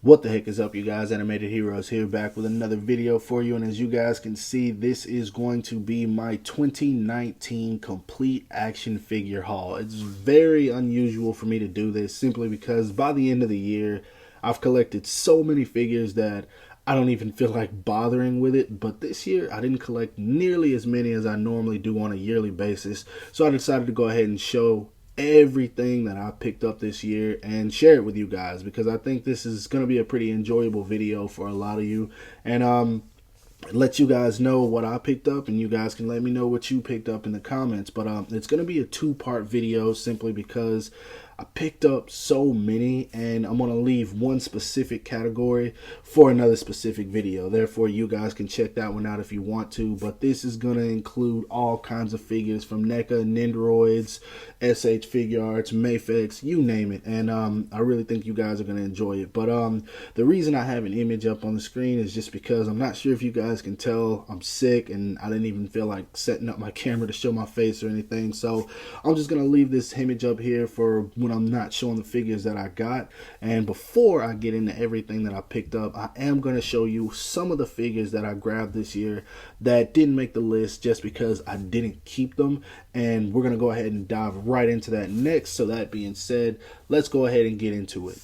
What the heck is up, you guys? Animated Heroes here, back with another video for you. And as you guys can see, this is going to be my 2019 complete action figure haul. It's very unusual for me to do this simply because by the end of the year, I've collected so many figures that I don't even feel like bothering with it. But this year, I didn't collect nearly as many as I normally do on a yearly basis. So I decided to go ahead and show everything that I picked up this year and share it with you guys, because I think this is going to be a pretty enjoyable video for a lot of you, and let you guys know what I picked up, and you guys can let me know what you picked up in the comments. But it's going to be a two-part video simply because I picked up so many, and I'm going to leave one specific category for another specific video. Therefore, you guys can check that one out if you want to. But this is going to include all kinds of figures from NECA, Nendoroids, SH Figuarts, Mafex, you name it. And I really think you guys are going to enjoy it. But the reason I have an image up on the screen is just because I'm not sure if you guys can tell I'm sick, and I didn't even feel like setting up my camera to show my face or anything. So I'm just going to leave this image up here for when I'm not showing the figures that I got. And before I get into everything that I picked up, I am going to show you some of the figures that I grabbed this year that didn't make the list just because I didn't keep them. And we're going to go ahead and dive right into that next. So that being said, let's go ahead and get into it.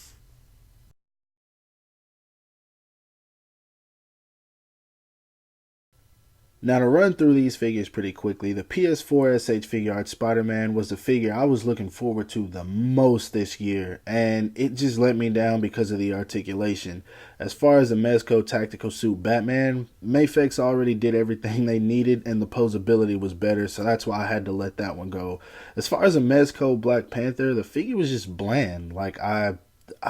Now, to run through these figures pretty quickly, the PS4 SH Figuarts Spider-Man was the figure I was looking forward to the most this year, and it just let me down because of the articulation. As far as the Mezco Tactical Suit Batman, Mafex already did everything they needed, and the posability was better, so that's why I had to let that one go. As far as the Mezco Black Panther, the figure was just bland. Like, I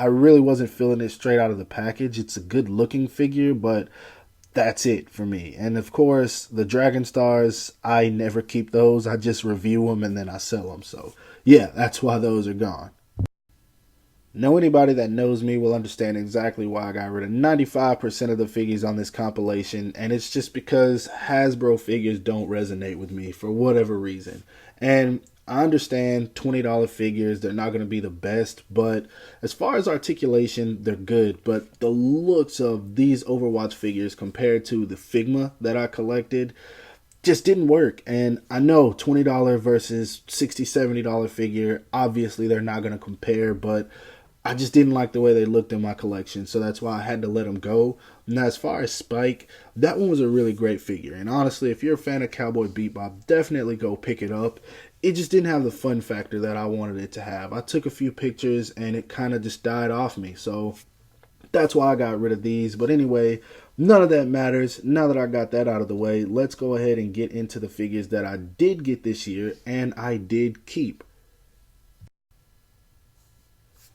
really wasn't feeling it straight out of the package. It's a good looking figure, but that's it for me. And of course, the Dragon Stars, I never keep those. I just review them and then I sell them. So yeah, that's why those are gone. Now, anybody that knows me will understand exactly why I got rid of 95% of the figures on this compilation, and it's just because Hasbro figures don't resonate with me for whatever reason. And I understand $20 figures, they're not going to be the best, but as far as articulation, they're good. But the looks of these Overwatch figures compared to the Figma that I collected just didn't work. And I know $20 versus $60, $70 figure, obviously they're not going to compare, but I just didn't like the way they looked in my collection, so that's why I had to let them go. Now, as far as Spike, that one was a really great figure, and honestly, if you're a fan of Cowboy Bebop, definitely go pick it up. It just didn't have the fun factor that I wanted it to have. I took a few pictures, and it kind of just died off me, so that's why I got rid of these. But anyway, none of that matters. Now that I got that out of the way, let's go ahead and get into the figures that I did get this year, and I did keep.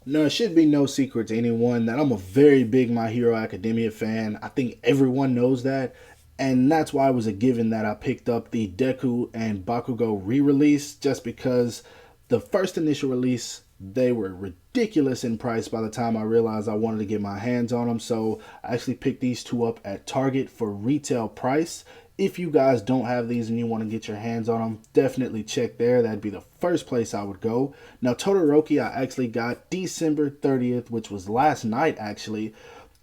No, it should be no secret to anyone that I'm a very big My Hero Academia fan. I think everyone knows that. And that's why it was a given that I picked up the Deku and Bakugo re-release, just because the first initial release, they were ridiculous in price by the time I realized I wanted to get my hands on them. So I actually picked these two up at Target for retail price. If you guys don't have these and you want to get your hands on them, definitely check there. That'd be the first place I would go. Now, Todoroki, I actually got December 30th, which was last night actually,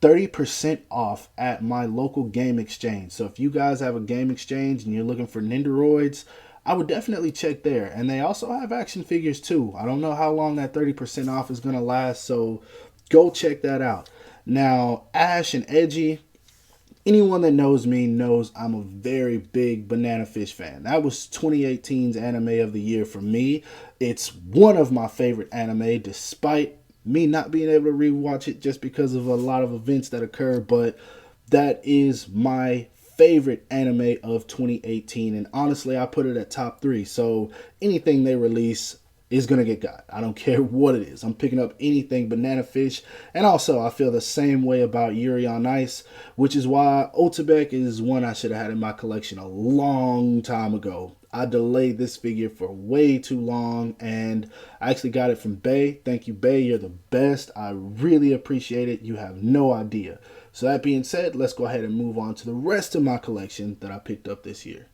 30% off at my local game exchange. So if you guys have a game exchange and you're looking for Nendoroids, I would definitely check there. And they also have action figures too. I don't know how long that 30% off is going to last, so go check that out. Now, Ash and Edgy, anyone that knows me knows I'm a very big Banana Fish fan. That was 2018's anime of the year for me. It's one of my favorite anime, despite me not being able to rewatch it just because of a lot of events that occur. But that is my favorite anime of 2018. And honestly, I put it at top 3. So anything they release is going to get got. I don't care what it is. I'm picking up anything Banana Fish. And also, I feel the same way about Yuri on Ice, which is why Otobek is one I should have had in my collection a long time ago. I delayed this figure for way too long, and I actually got it from Bay. Thank you, Bay. You're the best. I really appreciate it. You have no idea. So that being said, let's go ahead and move on to the rest of my collection that I picked up this year.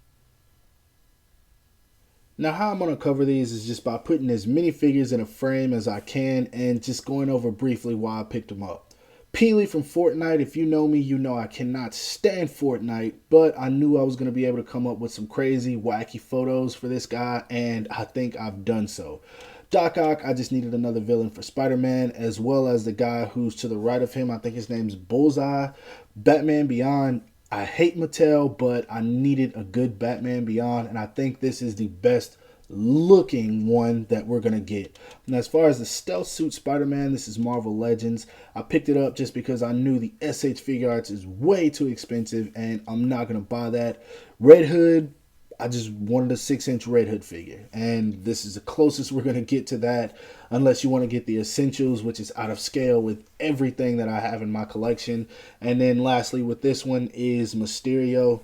Now, how I'm going to cover these is just by putting as many figures in a frame as I can and just going over briefly why I picked them up. Peely from Fortnite, if you know me, you know I cannot stand Fortnite, but I knew I was going to be able to come up with some crazy, wacky photos for this guy, and I think I've done so. Doc Ock, I just needed another villain for Spider-Man, as well as the guy who's to the right of him. I think his name's Bullseye. Batman Beyond, I hate Mattel, but I needed a good Batman Beyond, and I think this is the best looking one that we're going to get. And as far as the stealth suit Spider-Man, this is Marvel Legends. I picked it up just because I knew the SH Figuarts is way too expensive and I'm not going to buy that. Red Hood, I just wanted a 6-inch Red Hood figure, and this is the closest we're going to get to that, unless you want to get the Essentials, which is out of scale with everything that I have in my collection. And then lastly with this one is Mysterio.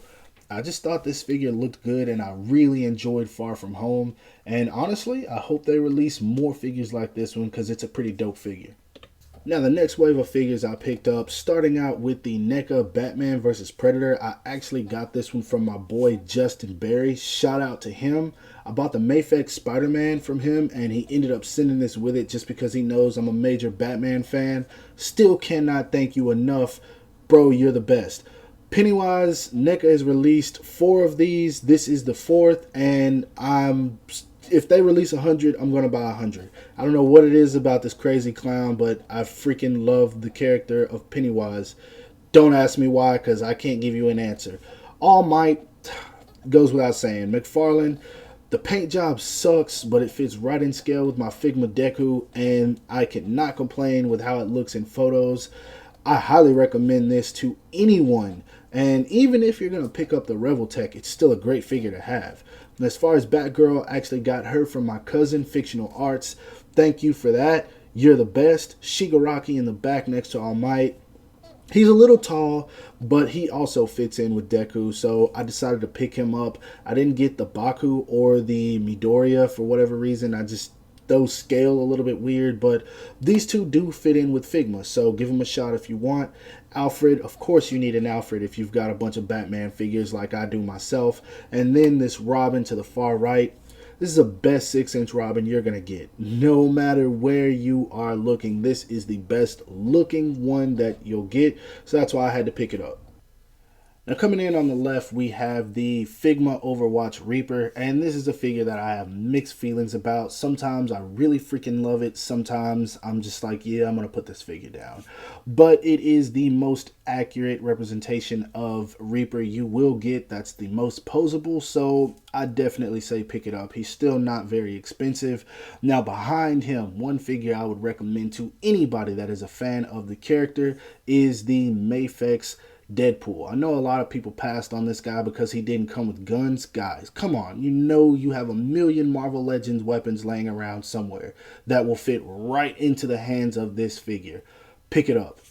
I just thought this figure looked good, and I really enjoyed Far From Home. And honestly, I hope they release more figures like this one because it's a pretty dope figure. Now, the next wave of figures I picked up, starting out with the NECA Batman vs. Predator. I actually got this one from my boy Justin Berry. Shout out to him. I bought the Mafex Spider-Man from him, and he ended up sending this with it just because he knows I'm a major Batman fan. Still cannot thank you enough. Bro, you're the best. Pennywise, NECA has released 4 of these. This is the 4th, and if they release 100, I'm going to buy 100. I don't know what it is about this crazy clown, but I freaking love the character of Pennywise. Don't ask me why, because I can't give you an answer. All Might goes without saying. McFarlane, the paint job sucks, but it fits right in scale with my Figma Deku, and I cannot complain with how it looks in photos. I highly recommend this to anyone. And even if you're going to pick up the Revel Tech, it's still a great figure to have. And as far as Batgirl, I actually got her from my cousin, Fictional Arts. Thank you for that. You're the best. Shigaraki in the back next to All Might. He's a little tall, but he also fits in with Deku, so I decided to pick him up. I didn't get the Baku or the Midoriya for whatever reason. Those scale a little bit weird, but these two do fit in with Figma, so give them a shot if you want. Alfred, of course you need an Alfred if you've got a bunch of Batman figures like I do myself. And then this Robin to the far right. This is the best 6-inch Robin you're going to get. No matter where you are looking, this is the best looking one that you'll get, so that's why I had to pick it up. Now coming in on the left, we have the Figma Overwatch Reaper, and this is a figure that I have mixed feelings about. Sometimes I really freaking love it. Sometimes I'm just like, yeah, I'm going to put this figure down. But it is the most accurate representation of Reaper you will get. That's the most posable, so I definitely say pick it up. He's still not very expensive. Now behind him, one figure I would recommend to anybody that is a fan of the character is the Mafex Deadpool. I know a lot of people passed on this guy because he didn't come with guns. Guys, come on. You know you have a million Marvel Legends weapons laying around somewhere that will fit right into the hands of this figure. Pick it up.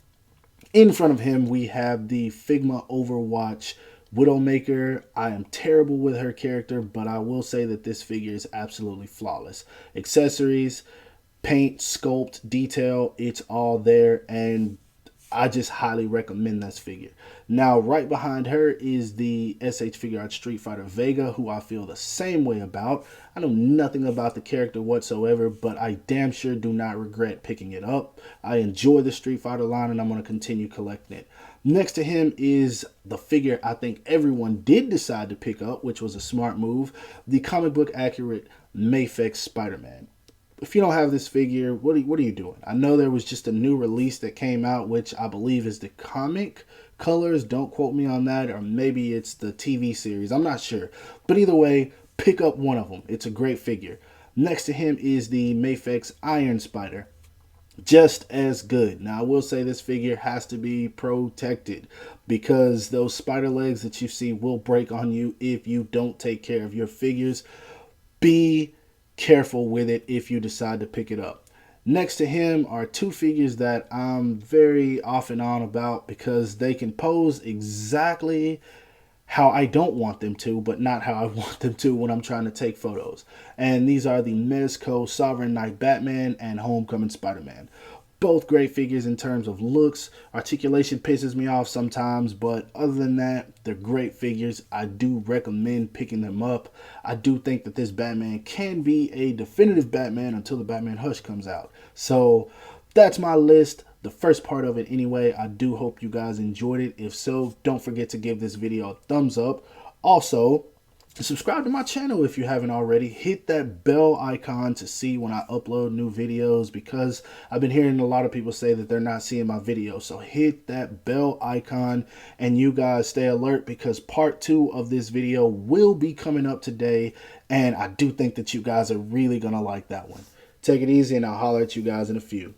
In front of him, we have the Figma Overwatch Widowmaker. I am terrible with her character, but I will say that this figure is absolutely flawless. Accessories, paint, sculpt, detail, it's all there, and I just highly recommend this figure. Now, right behind her is the SH Figuarts Street Fighter Vega, who I feel the same way about. I know nothing about the character whatsoever, but I damn sure do not regret picking it up. I enjoy the Street Fighter line, and I'm going to continue collecting it. Next to him is the figure I think everyone did decide to pick up, which was a smart move, the comic book accurate Mafex Spider-Man. If you don't have this figure, what are you doing? I know there was just a new release that came out, which I believe is the comic colors. Don't quote me on that, or maybe it's the TV series. I'm not sure. But either way, pick up one of them. It's a great figure. Next to him is the Mafex Iron Spider. Just as good. Now, I will say this figure has to be protected because those spider legs that you see will break on you if you don't take care of your figures. Be careful with it if you decide to pick it up. Next to him are two figures that I'm very off and on about because they can pose exactly how I don't want them to, but not how I want them to when I'm trying to take photos. And these are the Mezco Sovereign Knight Batman and Homecoming Spider-Man. Both great figures in terms of looks. Articulation pisses me off sometimes, but other than that, they're great figures. I do recommend picking them up. I do think that this Batman can be a definitive Batman until the Batman Hush comes out. So that's my list. the first part of it anyway. I do hope you guys enjoyed it. If so, don't forget to give this video a thumbs up. Also, subscribe to my channel if you haven't already. Hit that bell icon to see when I upload new videos, because I've been hearing a lot of people say that they're not seeing my videos. So hit that bell icon, and you guys stay alert, because part 2 of this video will be coming up today, and I do think that you guys are really gonna like that one. Take it easy, and I'll holler at you guys in a few.